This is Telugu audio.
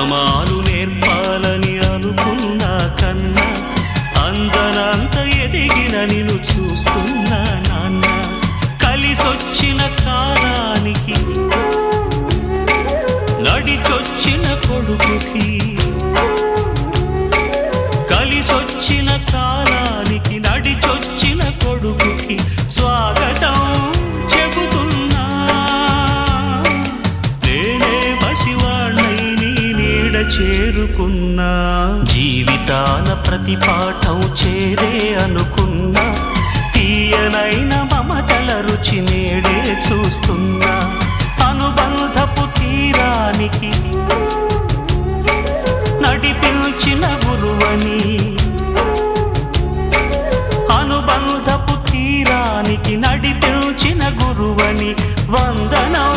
నియమాలు నేర్పాలని అనుకున్నా కన్నా అందనంత ఎదిగిన నిన్ను చూస్తున్నా నాన్న. కలిసొచ్చిన కాలానికి నడిచొచ్చిన కొడుకుకి, కలిసొచ్చిన కాలానికి నడిచొచ్చిన కొడుకుకి స్వాగతం చెబుతున్నా. నేనే పసివాణ్ణై నీ నీడ చేరుకున్నా. జీవితాన ప్రతి పాఠం చేరే అనుకున్నా. తీయనైన మమతల రుచి నేడే చూస్తున్నా. అనుబంధపు తీరానికి నడిపించిన గురువని, అనుబంధపు తీరానికి నడిపించిన గురువని వందనం